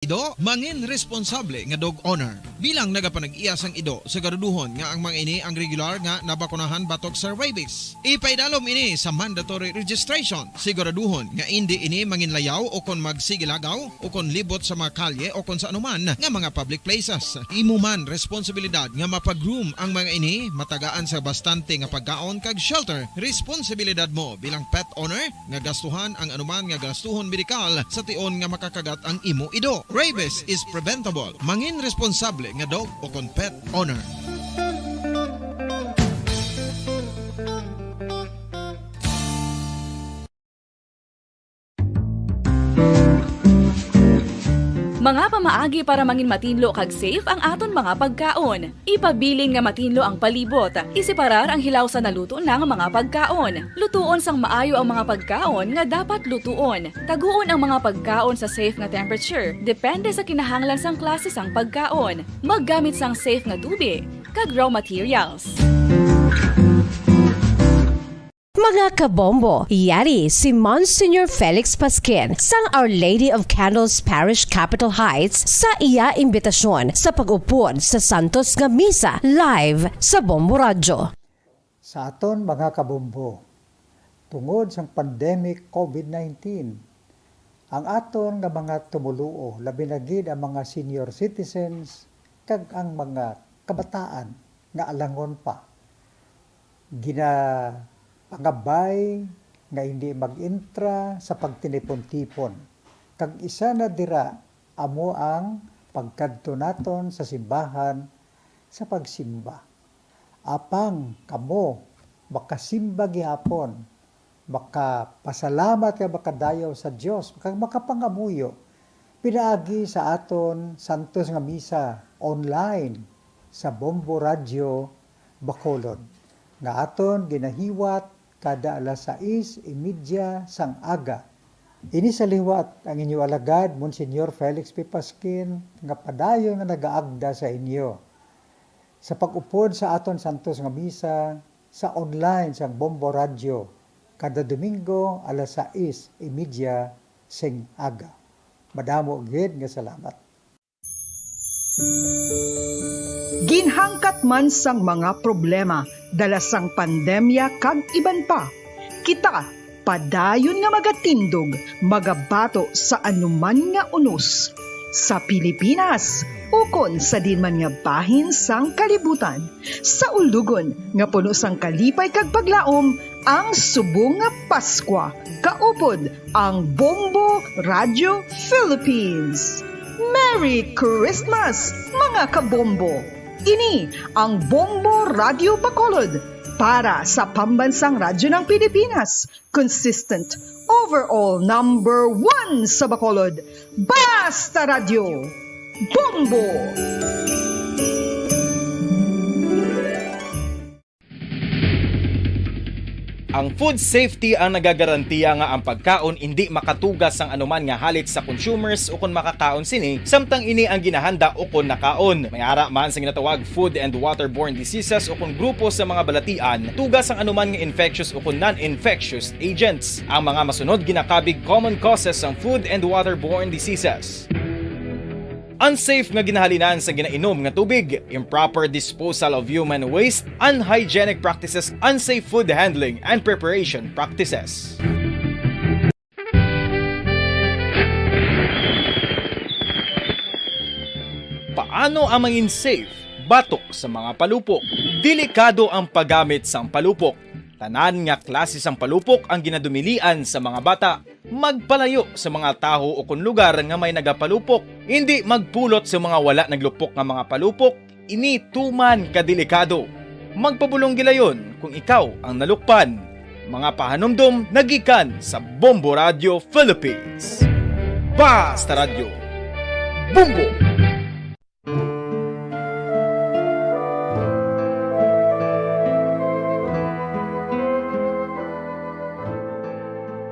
Ido, mangin responsable nga dog owner. Bilang nagapanag-iyas ang ido, siguraduhon nga ang mga ini ang regular nga nabakunahan batok sa rabies. Ipaidalom ini sa mandatory registration. Siguraduhon nga hindi ini manginlayaw o kon magsigilagaw o kon libot sa mga kalye o kon sa anuman nga mga public places. Imuman responsibilidad nga mapag-groom ang mga ini, matagaan sa bastante nga pagkaon kag shelter. Responsibilidad mo bilang pet owner nga gastuhan ang anuman nga gastuhon medikal sa tion nga makakagat ang imo ido. Rabies is preventable. Mangin responsable nga dog o kon pet owner. Mga pamaagi para mangin matinlo kag safe ang aton mga pagkaon. Ipabilin nga matinlo ang palibot. Isiparar ang hilaw sa naluto ng mga pagkaon. Lutuon sang maayo ang mga pagkaon nga dapat lutuon. Taguon ang mga pagkaon sa safe nga temperature. Depende sa kinahanglan sang klase sang pagkaon. Maggamit sang safe nga tubig kag raw materials. Mga kabombo, yari si Monsignor Felix Pasquin sang Our Lady of Candles Parish Capitol Heights sa iya imbitasyon sa pag-upod sa Santos nga Misa live sa Bombo Radio. Sa aton mga kabombo, tungod sang pandemic COVID-19, ang aton nga mga tumuluo, labi na gid ang mga senior citizens kag ang mga kabataan nga alangon pa, pangabay nga hindi mag-intra sa pagtinipon-tipon. Kag isa na dira amo ang pagkadto naton sa simbahan sa pagsimba. Apang kamo makasimba gihapon, makapasalamat ka makadayaw sa Dios, makapangamuyo pinaagi sa aton Santos nga Misa online sa Bombo Radio Bacolod nga aton ginahiwat kada alas 6:30 sang aga. Ini sa liwat ang inyo alagad, Monsignor Felix P. Pasquin, nga padayon nga nagaagda sa inyo. Sa pag-upod sa aton Santos nga Misa, sa online sang Bombo Radio, kada Domingo alas 6:30 sing aga. Madamo gid nga salamat. Ginhangkat man sang mga problema, dala sang pandemya kag iban pa. Kita, padayon nga magatindog, magabato sa anuman nga unos. Sa Pilipinas, ukon sa dinman nga bahin sang kalibutan. Sa ulugon, nga puno sang kalipay kag paglaom, ang subong nga Paskwa. Kaupod ang Bombo Radio Philippines. Merry Christmas, mga kabombo! Ini ang Bombo Radio Bacolod para sa pambansang radyo ng Pilipinas. Consistent, overall number 1 sa Bacolod. Basta Radio! Bombo! Ang food safety ang nagagarantiya nga ang pagkaon hindi makatugas ang anuman nga halit sa consumers o kung makakaon sini, samtang ini ang ginahanda o kung nakaon. May ara man sa ginatawag food and waterborne diseases o kung grupo sa mga balatian, tugas ang anuman nga infectious o kung non-infectious agents. Ang mga masunod ginakabig common causes ng food and waterborne diseases: unsafe nga ginahalinan sa ginainom nga tubig, improper disposal of human waste, unhygienic practices, unsafe food handling and preparation practices. Paano ang mangin safe batok sa mga palupok? Delikado ang paggamit sang palupok. Tanan nga klase sang palupok ang ginadumilian sa mga bata. Magpalayo sa mga taho o kung lugar nga may nagapalupok. Hindi magpulot sa mga wala naglupok nga mga palupok. Ini tuman kadelikado. Magpabulong gilayon kung ikaw ang nalukpan. Mga pahanumdum nagikan sa Bombo Radio Philippines. Basta Radio Bombo!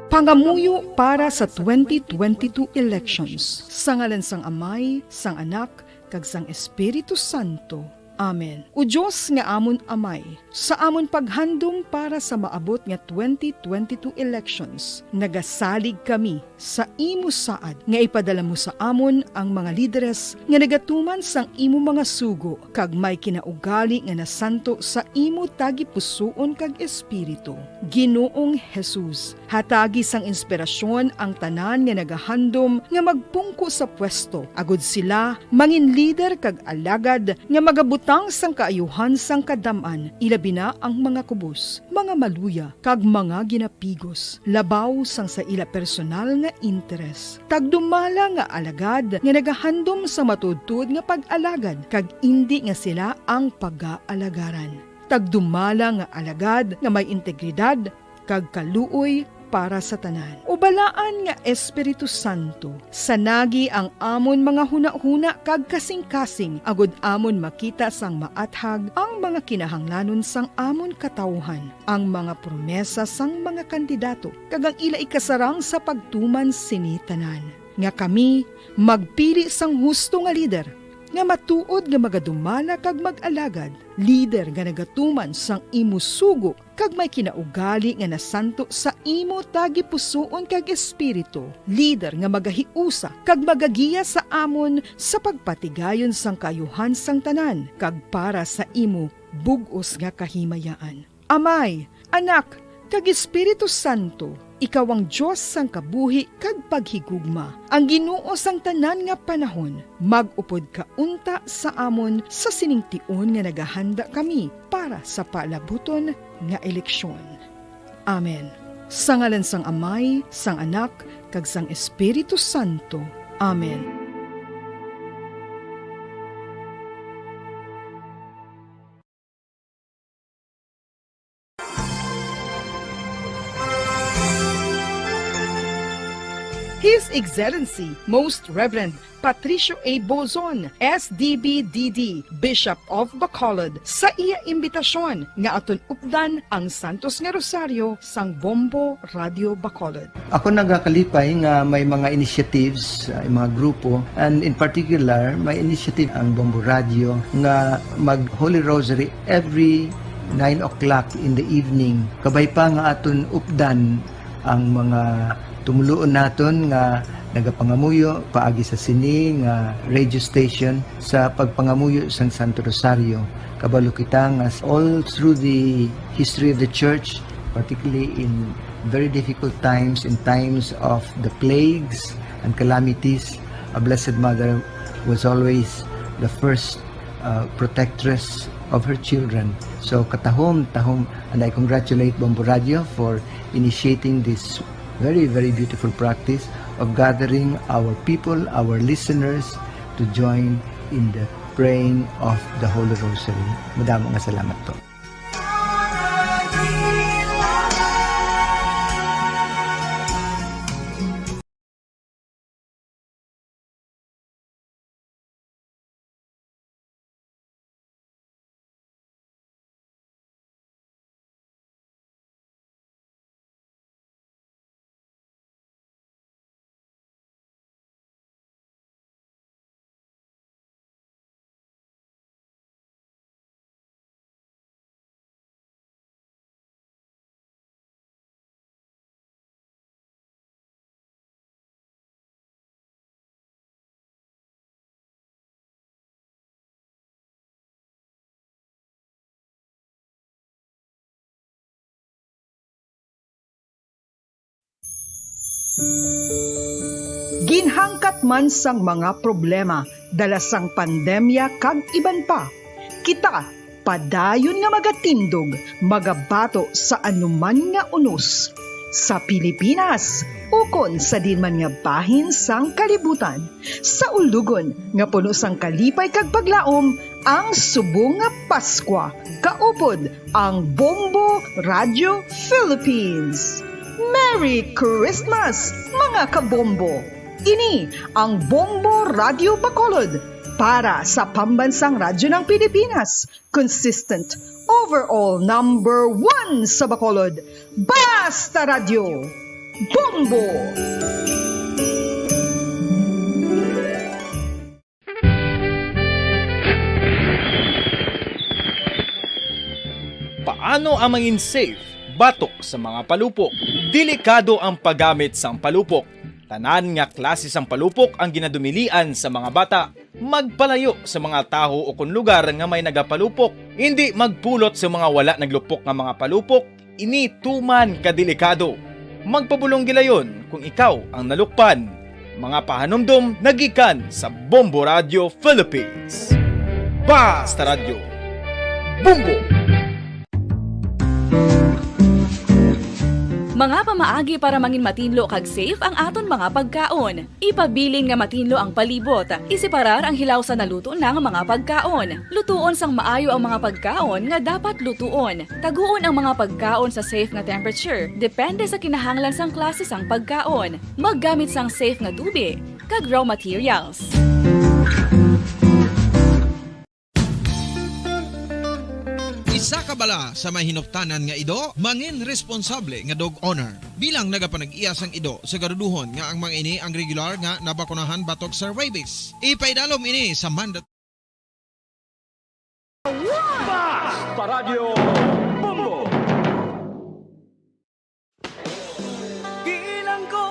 Pangamuyo para sa 2022 elections. Sa ngalan sang Amay, sang Anak, kag sang Espiritu Santo. Amen. O Diyos nga amon amay, sa amon paghandom para sa maabot nga 2022 elections, nagasalig kami sa imo saad nga ipadala mo sa amon ang mga lideres nga nagatuman sang imo mga sugo kag may kinaugali nga nasanto sa imo tagi pusoon kag espiritu. Ginoong Jesus, hatagi sang inspirasyon ang tanan nga nagahandom nga magpungko sa pwesto, agud sila mangin leader kag alagad nga magabutang sang kaayuhan sang kadaman, ilabi na ang mga kubos, mga maluya, kag mga ginapigos, labaw sang sa ila personal nga interes. Tagdumala nga alagad nga nagahandom sa matudtud nga pag-alagad, kag indi nga sila ang pag-aalagaran. Tagdumala nga alagad nga may integridad, kag kaluoy para sa tanan. Ubalaan nga Espiritu Santo, sanagi ang amon mga huna-huna kag kasing-kasing, agud amon makita sang maathag ang mga kinahanglanon sang amon katawhan, ang mga promesa sang mga kandidato, kag ang ila ikasarang sa pagtuman sini tanan. Nga kami magpili sang husto nga lider, nga matuod nga magadumala kag mag-alagad, lider nga nagatuman sang imo sugo kag may kinaugali nga nasanto sa imo tagi pusoon kag espiritu, lider nga magahiusa kag magagiya sa amon sa pagpatigayon sang kayuhan sang tanan kag para sa imo bug-os nga kahimayaan. Amay, Anak, kag Espiritu Santo, ikaw ang Diyos sang kabuhi kag paghigugma. Ang Ginoo sang tanan nga panahon, mag-upod ka unta sa amon sa siningtion nga nagahanda kami para sa palabuton nga eleksyon. Amen. Sa ngalan sang Amay, sang Anak, kag sang Espiritu Santo. Amen. His Excellency, Most Reverend Patricio A. Bozon, SDB-DD, Bishop of Bacolod, sa iya imbitasyon nga aton updan ang Santos nga Rosario sang Bombo Radio Bacolod. Ako nagakalipay nga may mga initiatives, mga grupo, and in particular, may initiative ang Bombo Radio nga mag Holy Rosary every 9 o'clock in the evening. Kabay pa nga aton updan ang mga tumuluon naton nga nagapangamuyo paagi sa sini nga radio station sa pagpangamuyo sang Santo Rosario. Kabalo kita nga all through the history of the church, particularly in very difficult times, in times of the plagues and calamities, a Blessed Mother was always the first protectress of her children. So tahom, and I congratulate Bombo Radio for initiating this very, very beautiful practice of gathering our people, our listeners, to join in the praying of the Holy Rosary. Madamong nga salamat po. Ginhangkat man sang mga problema dala sang pandemya kag iban pa, kita padayon nga magatindog, magabato sa anuman nga unos sa Pilipinas ukon sa dinman nga bahin sang kalibutan, sa ulugon nga puno sang kalipay kag paglaom ang subong nga Paskwa, kaupod ang Bombo Radio Philippines. Merry Christmas, mga kabombo! Ini ang Bombo Radio Bacolod para sa pambansang radyo ng Pilipinas. Consistent, overall number 1 sa Bacolod. Basta Radio! Bombo! Ano ang mangin safe batok sa mga palupok? Delikado ang paggamit sang palupok. Tanan nga klase sang palupok ang ginadumilian sa mga bata. Magpalayo sa mga taho o kung lugar nga may nagapalupok. Hindi magpulot sa mga wala naglupok nga mga palupok. Ini tuman kadelikado. Magpabulong gilayon kung ikaw ang nalukpan. Mga pahanumdum nagikan sa Bombo Radio Philippines. Basta Radio Bombo! Mga pamaagi para mangin matinlo kag safe ang aton mga pagkaon. Ipabilin nga matinlo ang palibot. Isiparar ang hilaw sa naluto ng mga pagkaon. Lutuon sang maayo ang mga pagkaon nga dapat lutuon. Taguon ang mga pagkaon sa safe nga temperature. Depende sa kinahanglan sang klase sang pagkaon. Maggamit sang safe nga tubig kag raw materials. Isa ka bala sa mahinuptanan nga ido, mangin responsable nga dog owner. Bilang nagapanag-iyas ang ido sa garuduhon nga ang mga ini ang regular nga nabakunahan batok sa rabies. Ipaidalom ini sa mandat. Paradyo Bombo! Bilang ko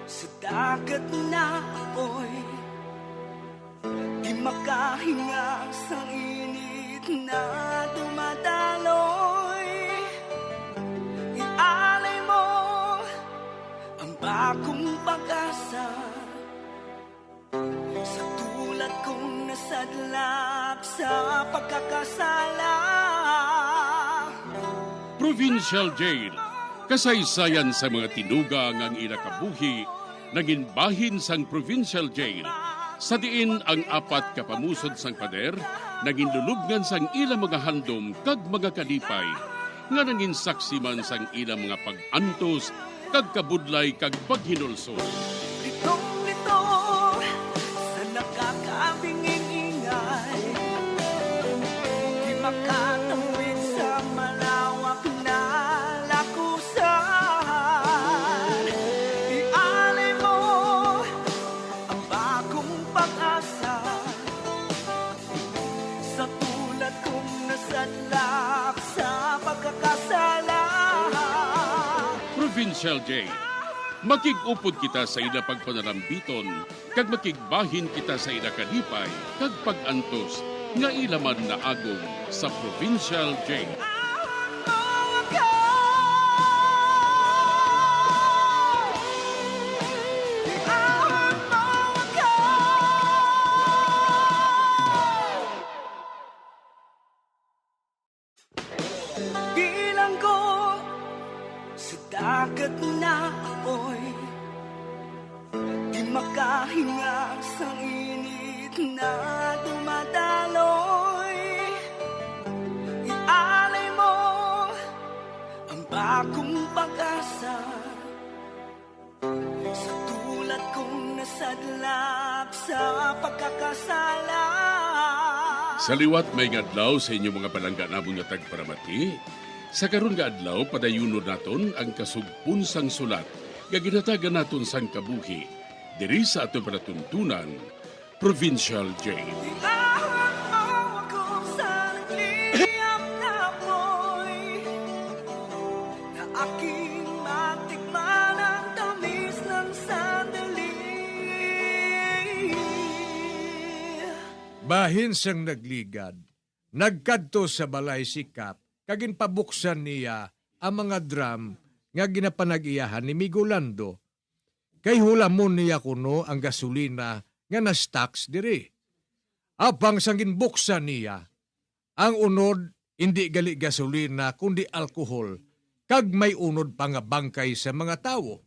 sa dagat na apoy, di makahinga sa init na dumadaloy. Ialay mo ang bagong pag-asa sa tulad kong nasadlak sa pagkakasala. Provincial Jail, kasaysayan sa mga tinugang ang inakabuhi, naging bahin sang Provincial Jail. Sa diin ang apat kapamusod sang pader, naging lulubngan sang ilang mga handom kag mga kalipay, nga naging saksi man sang ilang mga pag-antos, kag kabudlay kag paghinulsol. Litong-lito sa nakakabinging ingay, di makatawid sa malawak na lakusan. Ialay mo ang bagong pag-asa sa tulad kong nasadlak sa pagkakasala. Provincial Jail, makig-upod kita sa ila pagpanarambiton, kag makigbahin kita sa ila kalipay, kag pag-antos, nga ilaman na agong sa Provincial Jail. Bilang ko sa dagat na apoy, di makahinga sa init na dumadaloy. Ialay mo ang bagong pag-asa sa tulad kong nasadlak sa pagkakasala. Sa liwat may adlaw sa inyong mga palangganabong nga tagparamati, sa karon nga adlaw padayunon naton ang kasugpun sang sulat nga ginatagan naton sang kabuhi diri sa aton panatuntunan, Provincial Jail. Iahon mo ako sa nagliyap na apoy, na aking matikman ang tamis ng sandali. Bahin sang nagligad, nagkadto sa balay sikap, kagin pabuksan niya ang mga drum nga ginapanag-iyahan ni Migolando. Kay hulamon niya kuno ang gasolina nga na-stocks diri. Apang sangin buksan niya, ang unod hindi gali gasolina kundi alkohol, kag may unod pa nga bangkay sa mga tawo.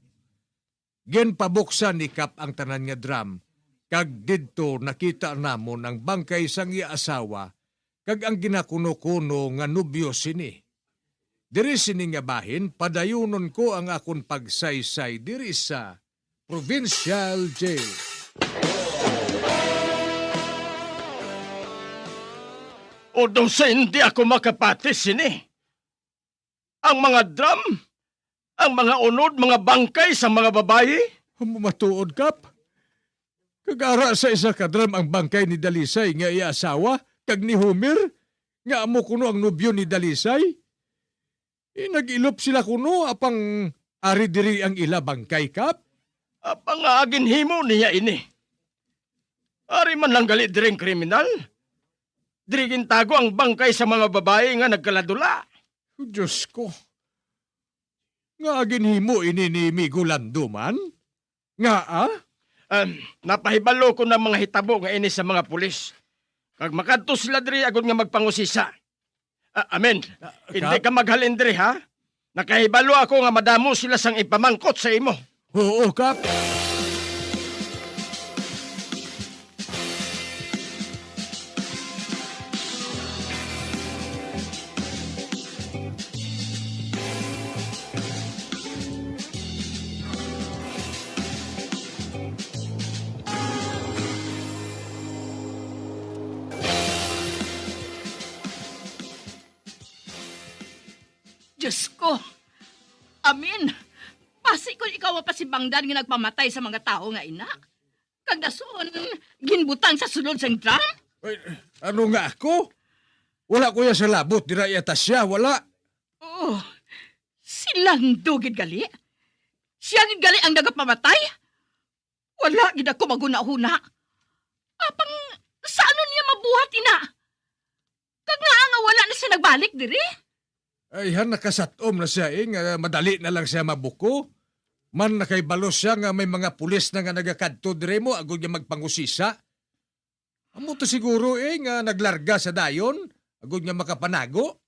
Gen pabuksan ni Kap ang tanan nga drum, kag didto nakita namon ang bangkay sang iya asawa, kag ang ginakuno-kuno nga nubyo sini. Diri sini nga bahin, padayunon ko ang akon pagsaysay diri sa Provincial Jail. O daw sa hindi ako makapatis sini. Ang mga drum, ang mga unod, mga bangkay sa mga babayi. Matuod, Kap. Kagara sa isa ka drum ang bangkay ni Dalisay nga iya asawa, kag ni Homer, Nga amo kuno ang nobyo ni Dalisay. Nag-ilop sila kuno apang ari diri ang ila bangkay kap. Apang agin himo niya ini. Ari man lang gali diring kriminal. Diri gintago ang bangkay sa mga babae nga nagkaladula. Diyos ko. Nga ginhimo ini ni Migulando man? Nga Napahibalo ko ng mga hitabo nga ini sa mga pulis. Kag makadto sila diri agud nga magpangusisa. Amen. Hindi ka maghalin diri ha? Nakahibalo ako nga madamo sila sang ipamangkot sa imo. Oo, Kap. Diyos ko! Amin! Pasi ko ikaw pa si Bangdan nga nagpamatay sa mga tao nga ina. Kag dason, ginbutang sa sulod sang drum? Ay, ano nga ako? Wala ko ya sa labot, dira yata siya, wala. Oh, silang dugid gali? Siya gid gali ang nagapamatay? Wala gid ako maguna-huna. Apang, saan niya mabuhat ina? Kag nga wala na siya nagbalik diri? Ay, nakasatom na siya nga madali na lang siya mabuko. Man nakaibalo siya nga may mga pulis na nga nagakadto dire mo agud nga magpangusisa. Amo to siguro nga naglarga sa dayon agud nga makapanago.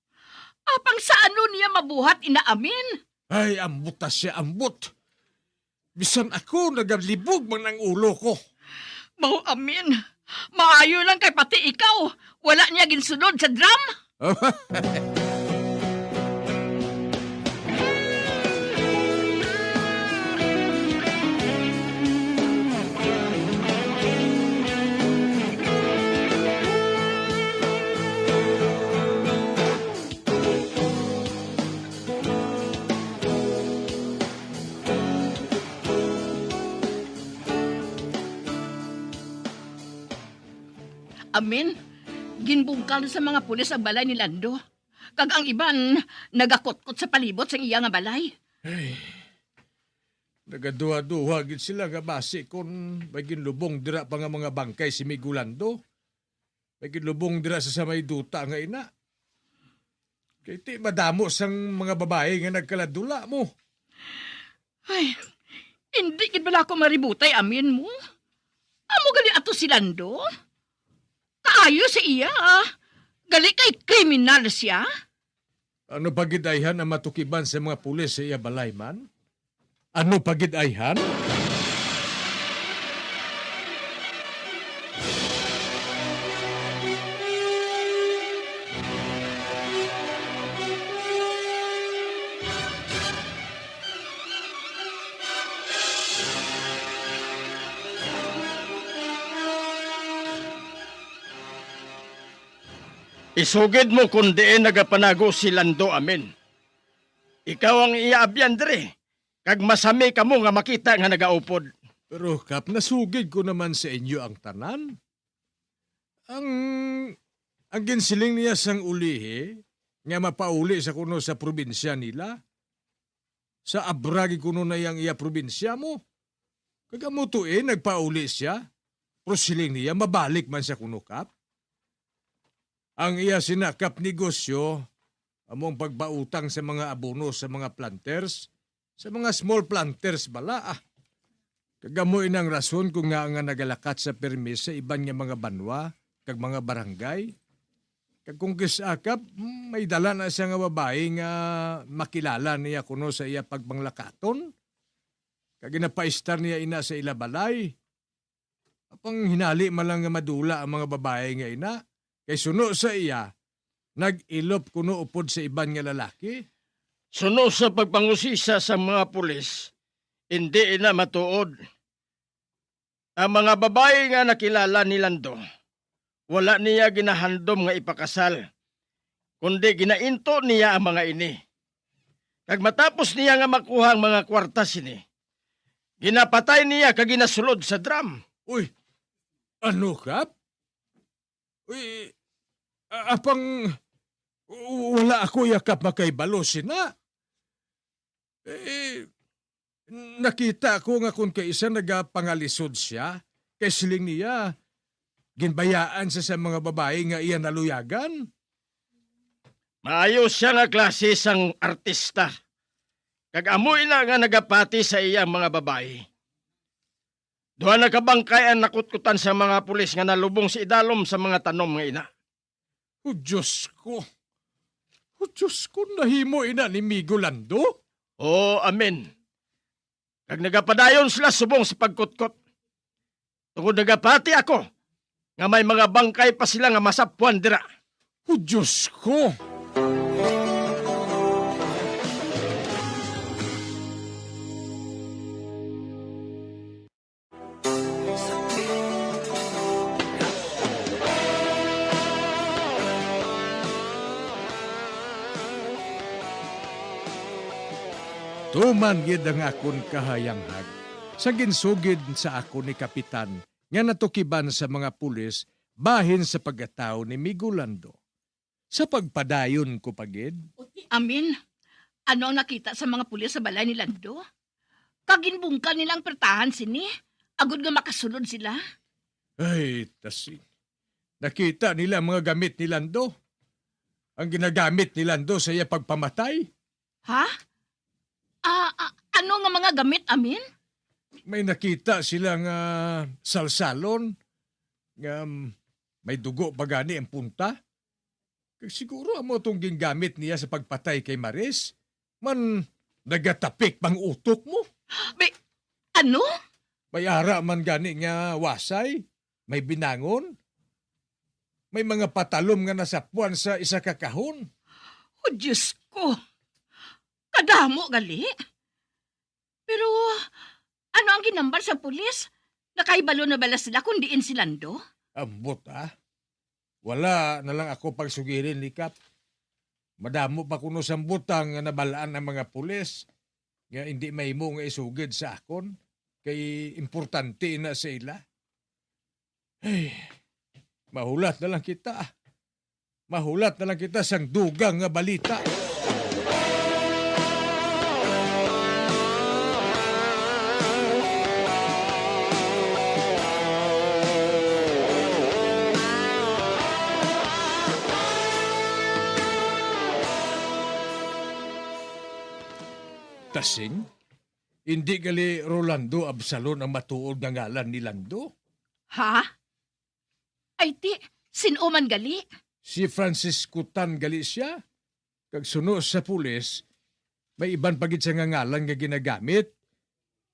Apang saan niya mabuhat inaamin? Ay, ambot ta siya, ambot. Bisan ako nagalibog man ang ulo ko. Mau amin. Maayo lang kay pati ikaw. Wala niya ginsunod sa drum? Amin. Ginbungkal sa mga pulis ang balay ni Lando. Kag ang iban, nagakotkot sa palibot sa iya nga balay. Ay, nagaduha-duha gid sila nga base kung may ginlubong dira pa nga mga bangkay si Migulando. May ginlubong dira sa samay duta nga ina. Kay ti madamo sang mga babae nga nagkaladula mo. Ay, hindi gid bala ako maributay amin mo. Amo gali ato si Lando? Kaayo sa iya, gali kay kriminal siya? Ano pagidayhan ang matukiban sa mga pulis sa iya balay man? Ano pagidayhan? Isugid mo kung diin nagapanago si Lando amin. Ikaw ang iaabyan dire. Kag masami ka mo nga makita nga nagaupod. Pero Kap, nasugid ko naman sa inyo ang tanan. Ang ginsiling niya sang ulihi, nga mapauli sa kuno sa probinsya nila. Sa abragi kuno na yang iya probinsya mo. Kagamutuin, nagpauli siya. Pero siling niya, mabalik man sa kuno Kap. Ang iya sinakap negosyo, among pagbautang sa mga abono sa mga planters, sa mga small planters bala. Kagamoy ng rason kung nga nagalakat sa permis sa iban nga mga banwa, kag mga barangay. Kag kung kisakap, may dala na siya nga babae nga makilala niya kuno sa iya pagbanglakaton. Kag ginapaistar niya ina sa ila balay. Apang hinali malang nga madula ang mga babae nga ina. Kay suno sa iya, nag-ilop kuno upod sa iban nga lalaki. Suno sa pagpangusisa sa mga pulis, hindi ina matuod. Ang mga babae nga nakilala ni Lando, wala niya ginahandom nga ipakasal, kundi ginainto niya ang mga ini. Kag matapos niya nga makuha ang mga kwarta sini, ginapatay niya kag ginasulod sa drum. Uy, ano Kap? Uy, apang Wala ako yakap makaibalo sina. Nakita ko nga kung kaisa nagapangalisod siya, kay siling niya, ginbayaan sa mga babae nga iya naluyagan. Maayo siya nga klase sang artista. Kag-amoy na nga nagapati sa iyang mga babae. Duha na kabangkay ang nakutkutan sa mga pulis nga nalubong si Idalom sa mga tanom nga ina. O Diyos ko. O Diyos ko, nahimo ina ni Migolando? Oo, amen. Kag nagapadayon sila subong sa pagkutkot. Tungod nagapati ako, nga may mga bangkay pa sila nga masapuan dira. O Diyos ko. Tuman gid ang akon kahayanghag sa ginsugid sa ako ni Kapitan nga natukiban sa mga pulis bahin sa pagkatao ni Migolando. Sa pagpadayon ko pagid, Amin. Ano ang nakita sa mga pulis sa balay ni Lando? Kaginbungka nilang pertahan sini. Agud nga makasunod sila. ay tasing. Nakita nila ang mga gamit ni Lando. Ang ginagamit ni Lando sa iya pagpamatay. Ha? Ano nga mga gamit, Amin? May nakita sila nga salsalon nga may dugo pa gani ang punta. Siguro amo itong gingamit niya sa pagpatay kay Maris. Man, nagatapik pang utok mo. Ano? May ara man gani nga wasay. May binangon. May mga patalom nga nasapuan sa isa ka kahon. O Diyos ko. Kadamo gali. Pero ano ang ginambar sa pulis? Nakaibalo na bala sila kung diin si Lando? Ambot Wala na lang ako pagsugirin ni Kap. Madamo pa kuno sa butang nga nabalaan ng mga pulis. Nga hindi mahimo nga isugid sa akon. Kay importante na sa ila. Ay, mahulat na lang kita. Mahulat na lang kita sang dugang nga balita. Tasing, hindi gali Rolando Absalon ang matuod nga ngalan ni Lando. Ha? Ay ti, sino man gali? Si Francisco Tan gali siya. Kag suno sa pulis, may iban pagit siya nga ngalan nga ginagamit.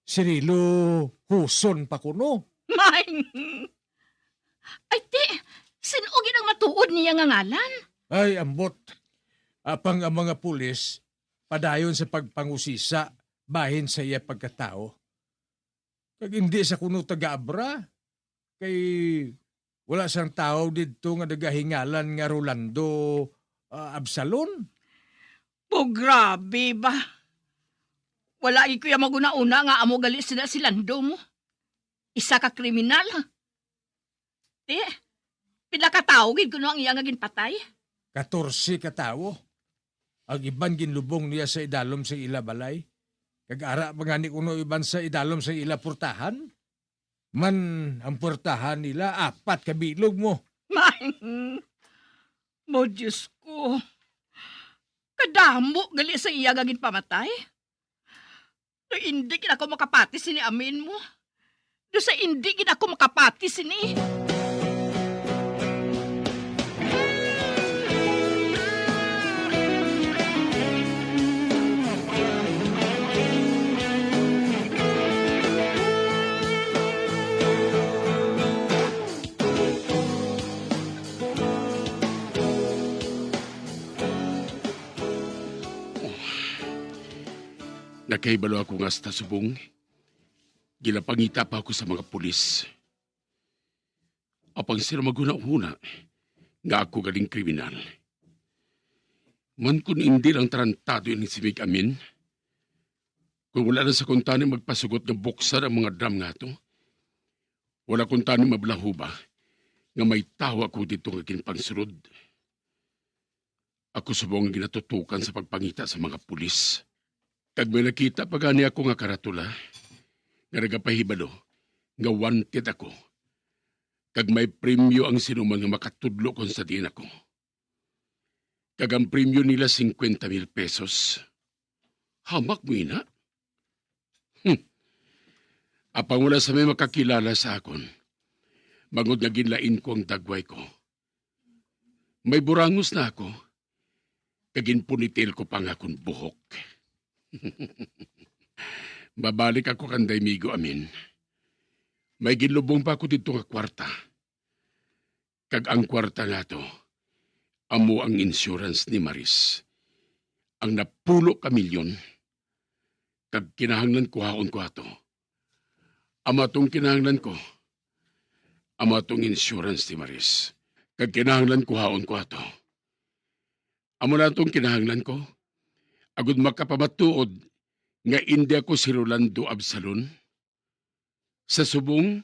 Cirilo Huson pa kuno. May! Ay ti, sino ginang matuod niya nga ngalan? Ay, ambot. Apang ang mga pulis, padayon sa pagpangusisa, bahin sa iya pagkatao. Kag hindi sa kuno taga-abra, kay wala sang tao dito nga nagahingalan nga Rolando Absalon. Grabe ba? Wala kuya maguna-una nga amo gali sila si Lando mo. Isa ka kriminal. Ti, pila ka tao gid kuno ang iya nga ginpatay? 14 ka tao. Ang iban ginlubong niya sa idalom sa ila balay. Kag-ara pangani kuno iban sa idalom sa ila portahan. Man, ang portahan nila 4 kabilog mo. Mo Diyos ko. Kadamo gali sa iya gagin pamatay. Do hindi kin ako makapati sini amin mo. Do sa hindi kin ako makapati sini. Nakaibalo ako nga sa subong. Ginapangita pa ako sa mga pulis. Apang sila maguna-una nga ako galing kriminal. Man kung hindi lang tarantado yung si Mig Amin, kung wala na sa kuntani magpasugot ng buksan ang mga drum nga to, wala kuntani mablaho ba nga may tawa ko dito nga kinpangsunod. Ako subong ang ginatutukan sa pagpangita sa mga pulis. Kag may nakita pa gani ako nga karatula, nga nagapahibalo, nga wanted ako. Kag may premyo ang sinuman nga makatudlo kung sa din ako. Kag ang premyo nila 50,000 pesos. Hamak mo ina? Apang wala sa may makakilala sa akon, bangod nga ginlain ko ang dagway ko. May burangos na ako, kagin punitil ko pang akong buhok. Babalik ako kanday migo amin. May ginlubong pa ako dito nga kwarta. Kag ang kwarta nga to, amo ang insurance ni Maris. Ang napulo ka milyon, kag kinahanglan ko haon ko ato. Ama tong kinahanglan ko, ama tong insurance ni Maris. Kag kinahanglan ko haon ko ato. Amo na itong kinahanglan ko. Agud makapamatuod nga hindi ako si Rolando Absalon. Sa subong,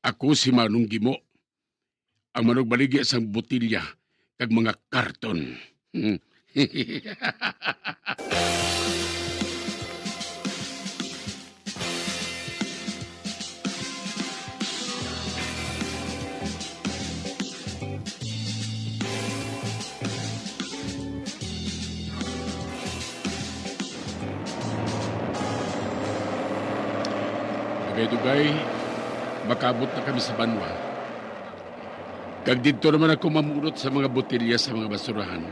ako si Manong Gimo. Ang manugbaligi sang botilya kag mga karton. Dugay, makabot na kami sa banwa. Kag dito naman ako mamulot sa mga botelya sa mga basurahan.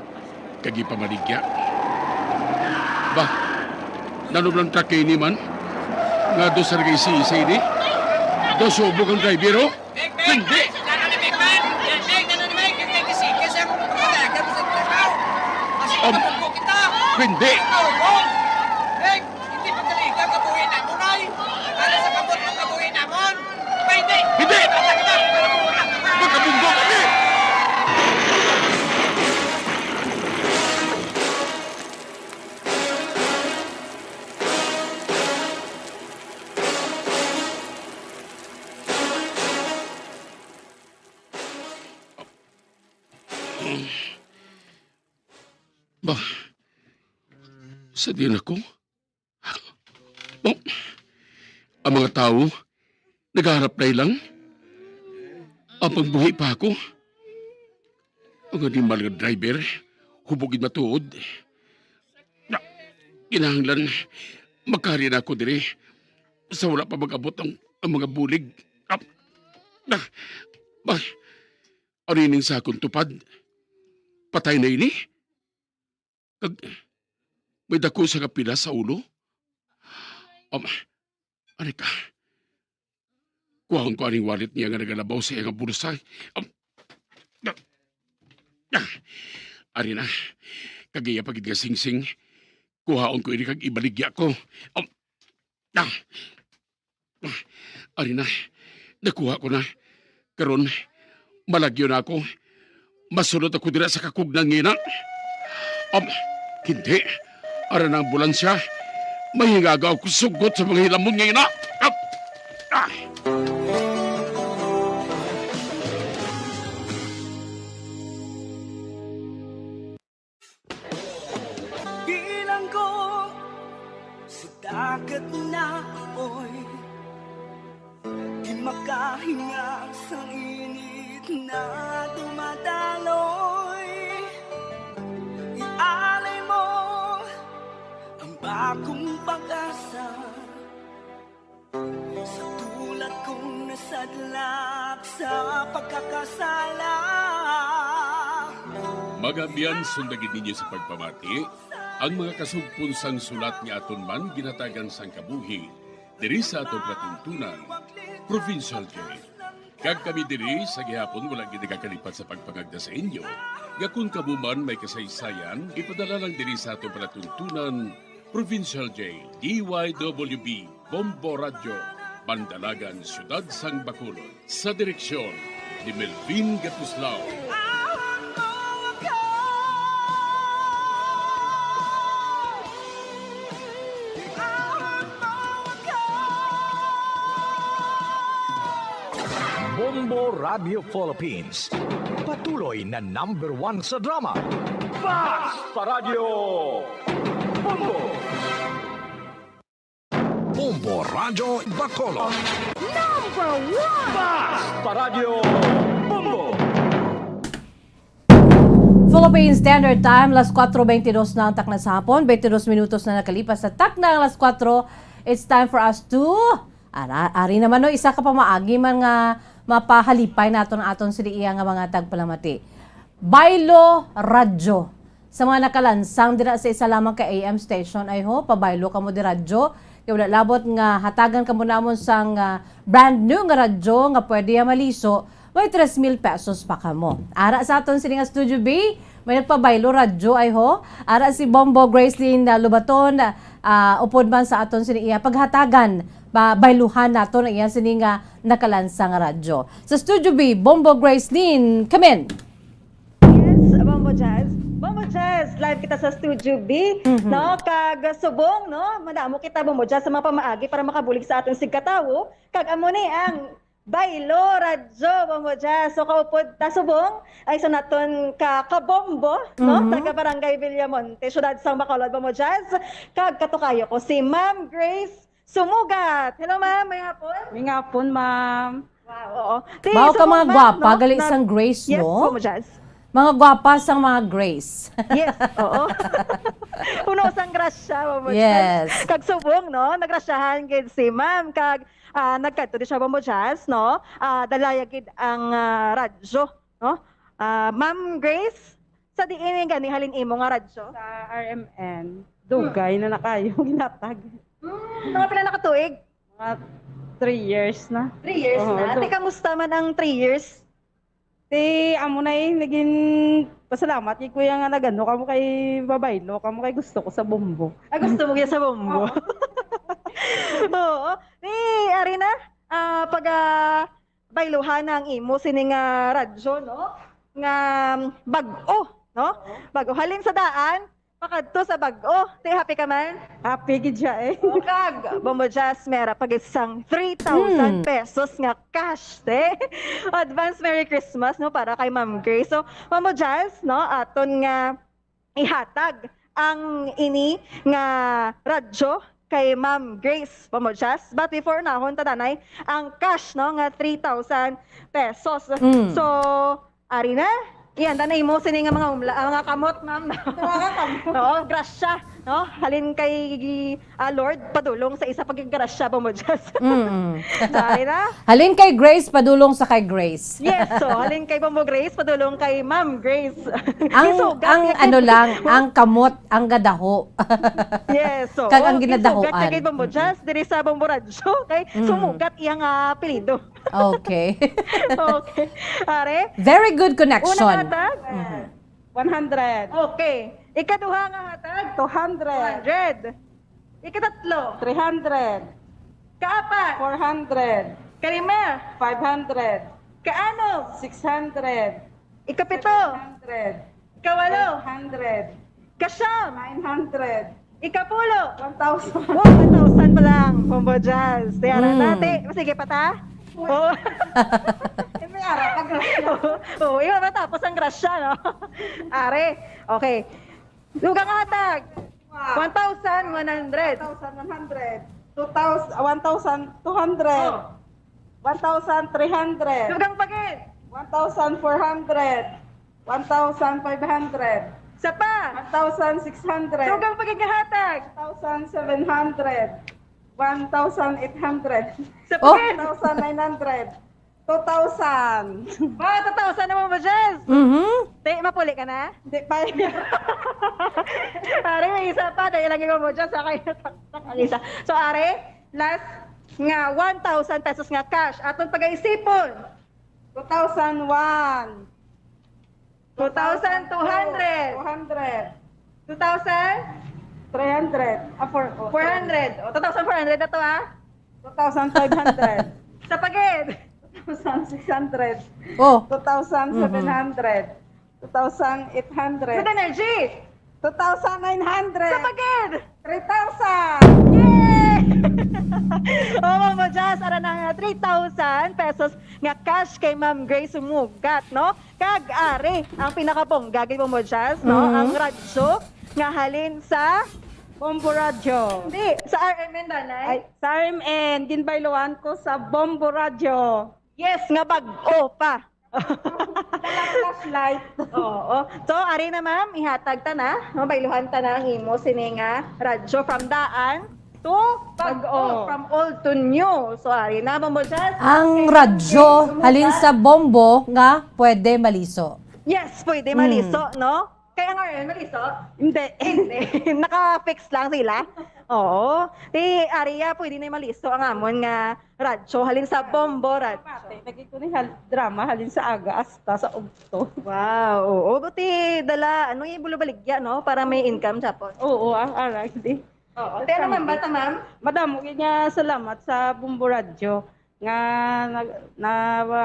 Kag ipamaligya. Bah, nanublang takay ni man? Nga do sa nagay si ni? Do subok ang driver, oh? Hindi! Hindi! Hindi! Magkabunggo kami! Ba, sa din ako? Oh, ang mga tao, naghaharap na ilang? Ang pagbuhi pa ako? Ang animal nga driver, hubugin matuod. Kinahanglan, magkari na ako dire. Sa wala pa mag-abot ang mga bulig. Arining sa akong tupad. Patay na ini? Kag, may dako sa kapila sa ulo? Ano ka? Kuhaon ko aning wallet niya nga nagalabaw sa iyang bulsa. Ari na, kagaya pagid nga sing-sing, kuhaon ko ini kag ibaligya ko. Ari na, nakuha ko na. Karon, malagyo na ako. Masunod ako dira sa kakugnang ngina. Hindi. Ara na ambulansya. Mahingagaw ko sugot sa mga hilamon ngayon na. Bilang ko sa dagat na apoy, di makahinga sa init na dumadaloy. Ialay mo ang bagong pag-asa sa tulad kong nasadlak sa pagkakasala. Magabiyan sundagin ninyo sa pagpamati ang mga kasugpon sang sulat ni aton man ginatagan sang kabuhi diri sa atong katuntunan, Provincial Jail. Kag kami diri sa gihapon wala gid kakalipat sa pagpangagda sa inyo. Nga kung kabuman may kasaysayan, ipadala lang diri sa atong palatuntunan, Provincial Jail, DYWB, Bombo Radio, Bandalagan, Siyudad Sang Bacolod. Sa direksyon ni Melvin Gatuslao. Bombo Radio Philippines. Patuloy na #1 sa drama. Bombo Radio Bacolod. Philippine Standard Time, las 4:22 na ang takna sa hapon, 22 minutos na nakalipas sa takna alas 4. It's time for us to ari naman no, isa ka pa maagi man nga mapahalipay naton aton sili iya nga mga tagpalamati. Baylo Radyo. Sa mga nakalansang dira sa isa lamang ka AM station, I hope pabaylo ka mo di radyo. Kaya wala labot nga hatagan ka mo namon sang brand new nga radyo nga pwede maliso. May 3,000 pesos pa ka mo. Ara sa aton sini nga Studio B, may nagpabaylo radyo ay ho. Ara si Bombo Gracelyn Lubaton, upod man sa aton sini iya paghatagan, bayluhan naton iya sini nga nakalansang radyo. Sa Studio B, Bombo Gracelyn, come in. Yes, Bombo Jazz. Bombo Jazz, live kita sa Studio B, no? Kag subong, no? Madamo kita Bombo Jazz sa mga pamaagi para makabulig sa aton sigkatawo. Kag amo ni ang Baylo Radyo Bombo Jazz. So kaupod ta subong ay sa naton kabombo, no? Taga Barangay Villamonte, syudad sang Bacolod Bombo Jazz. Kag katukayo ko si Ma'am Grace Sumugat. Hello ma'am, may hapon? May hapon, ma'am. Wow, oo. Bao ka mga gwapa, gali isang Grace, yes, no? Bombo Jazz. Mga gwapa sang mga Grace. Yes, oo. Puno sang grasya, Bombo Jazz. Yes. Kag subong, no? Nagrasyahan gid si ma'am. Kag nagkadto di siya Bombo Jazz, no? Dalayagid ang radyo, no? Ma'am Grace, sa diin gani halin imo nga radyo? Sa RMN, dugay na nakayo ginatag. Mga pila nakatuig? Mga 3 years na. 3 years na? Ate, kamusta man ang 3 years? Amo na naging pasalamat kay kuya nga nagano kamo kay babaylo, kamo kay gusto ko sa bombo. Gusto mo kaya sa bombo? Oo. Ari na, pag bayluhan ang imo sining radyo, no? Nga bag-o, no? Bag-o. Halin sa daan, pakadto sa bag-o. Happy ka man? Happy gid siya eh. Kag, Bombo Jazz, mera pag isang 3,000 pesos nga cash, Advance Merry Christmas, no? Para kay Ma'am Grace. So, Bombo Jazz, no? Aton nga ihatag ang ini nga radyo kay Ma'am Grace Pamodjas. But before nahon tadanay ang cash, no, nga 3,000 pesos. So, ari na. Iyan, danay mo sini nga mga kamot, ma'am. Mga kamot. Oo, grasya, no? Halin kay Lord padulong sa isa paggrasya Pamodjas. Ari na. Halin kay Grace padulong sa kay Grace. Yes, so halin kay Bombo Grace padulong kay Ma'am Grace. ang kamot ang gadaho. Yes, so kag ang ginadahoan. Isugat kay Bombo Jazz diri sa Bombo Radyo kay sumugat iyang apelyido. Okay. Okay. Are? Very good connection. Unang hatag? 100. Okay. Ikaduha nga hatag? 200. 200. Ikatatlo? 300. Kaapat? 400. Kalima? 500. Kaano? 600. Ikapito? 700. Ikawalo? 100. Kasyam? 900. Ikapulo? 1,000. 1,000 pa lang, Bombo Jazz. Tiyara natin. Sige pa ta? Oo. May ara pag Oo, iba matapos ang grasya, no? Are, okay. Lugang hatag. 1,100. 1,100. 1,200. 1,300. Lugang pagin. 1,400. 1,500. Sa pa. 1,600. Lugang pagin hatag. 1,700. 1,800. Sa pagin. 1,900. 2,000. Ba, 2,000 naman ba, Jess? Te, mapuli ka na? Hindi pa. Are, may isa pa. Dahil lagi mo, Jess. Saka ang isa. So, Are, last nga 1,000 pesos nga cash. Atong pag-aisipon. 2,001. 2,200. 200. 2,000? 300. 400. O, 2,400 na to, ha? 2,500. Sa pagid. 2,600. 2,700. 2,800. Good energy. 2,900. Sa pagid. 3,000. Yay! Mamo Jazz, ara na nga 3,000 pesos nga cash kay Ma'am Grace Sumugat, no? Kag ari ang pinakabongga kay Mamo Jazz, no? Ang radyo nga halin sa Bombo Radyo. Hindi, sa RMN danay. Ay, sa RMN, ginbailuan ko sa Bombo Radyo. Yes, nga bag-o pa. Flashlight. Oo. So, ari na ma'am, ihatag ta na. Mabailuhan ta na ang imo sini nga radyo from daan to bag-o. From old to new. So, ari na mo Jazz. Ang radyo halin sa bombo nga pwede maliso. Yes, pwede maliso, no? Kaya nga rin, maliso? Hindi. Hindi. Naka-fix lang sila. Oo. Di, Aria, pwede na maliso ang amon nga radyo. Halin sa bombo radyo. Lagi ko ni drama halin sa aga asta sa ugto. Wow. Oo. Buti dala, ano yung bulubaligya, no? Para may income sa po. Oo, aray. Di. Oo. Kaya naman, bata ma'am? Madam, nga salamat sa Bombo Radyo nga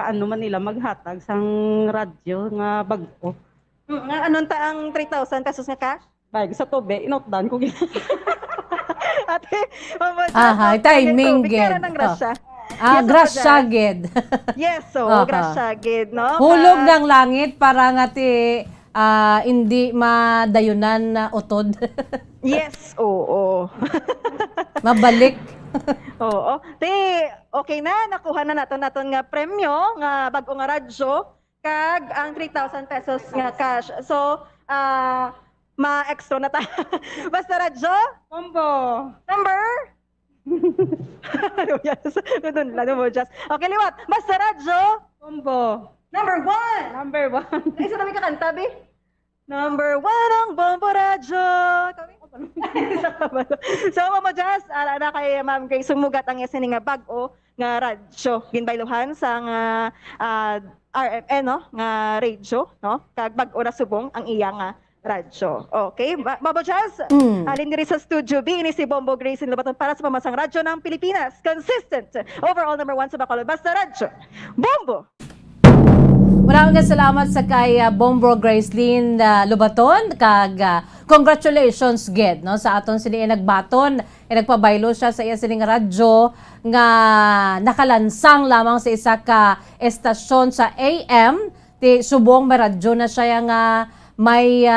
ano man nila maghatag sang radyo nga bag-o. Anong taang 3,000 pesos nga cash? Bag sa tobe, inotdan ko gina. Ate, timing Kaya gid. ng grasya. Grasya gid. Yes, so grasya gid, no? Hulog ng langit para nga ti hindi madayunan na utod. Yes, oo. Mabalik. Oo. Okay na, nakuha na naton nga premyo nga bag-o nga radyo kag ang 3,000 pesos nga cash. So, ma-extra na ta. Basta radyo? Bombo. Number? Ano mo, just. Okay, liwat. Basta radyo? Bombo. Number 1. Number 1. Isa na may kakanta, Bi? Number 1 ang Bombo Radyo. So, Mamo Jazz, na kay Ma'am Grace Sumugat ang yasin nga bag-o nga radyo. Ginbailuhan sa nga RMN, no? Nga radio, no? Kag bag-o na subong ang iya nga radyo. Okay, Mamo Jazz, alin diri sa Studio B, ini si Bombo Grace Lubaton para sa pamansang radyo ng Pilipinas. Consistent, overall number 1 sa Bacolod. Basta radyo, Bombo! Maraming salamat sa kay Bombo Gracelyn Lubaton kag congratulations gid no sa aton sini nagbaton nagpabaylo siya sa iya sining radyo nga nakalansang lamang sa isa ka estasyon sa AM ti subong may radyo na siya nga may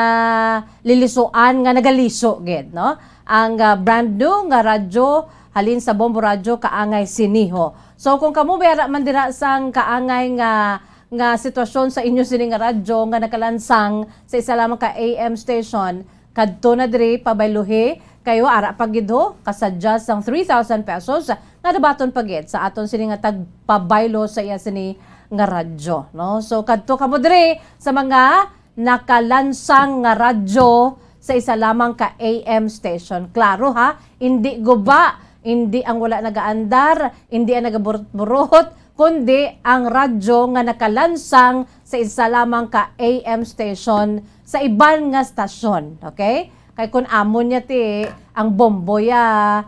lilisuan nga nagaliso gid no ang brand new nga radyo halin sa Bombo Radyo kaangay siniho. So kung kamo bera man dira sang kaangay nga sitwasyon sa inyo sining nga radyo nga nakalansang sa isa lamang ka AM station kadto na diri pabayluhi kayo ara pagidho kasadya sang 3,000 pesos nga dabaton pagid sa aton sining nga tagpabaylo sa iya sini nga radyo no. So kadto kamo diri sa mga nakalansang nga radyo sa isa lamang ka AM station. Klaro ha, hindi guba, hindi ang wala nagaandar, hindi ang nagaburot-burot, kundi ang radyo nga nakalansang sa isa lamang ka AM station sa iban nga stasyon. Okay? Kay kun amon niya ti ang bombo ya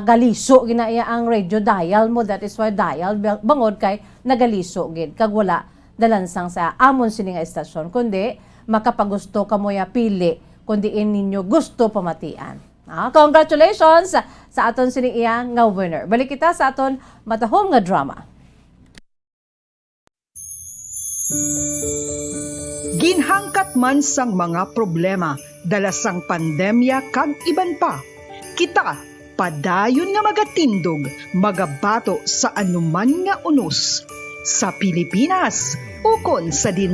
galiso ginaya ang radio dial mo, that is why dial bangod kay nagaliso gid kag wala dalansang sa amon sini nga estasyon kundi makapagusto kamo ya pili kundi ninyo gusto pamatian. Congratulations sa aton sini iya nga winner. Balik kita sa aton matahom nga drama. Ginhangkat man sang mga problema dala sang pandemya kag iban pa. Kita padayon nga magatindog, magabato sa anuman nga unos sa Pilipinas ukon sa dinman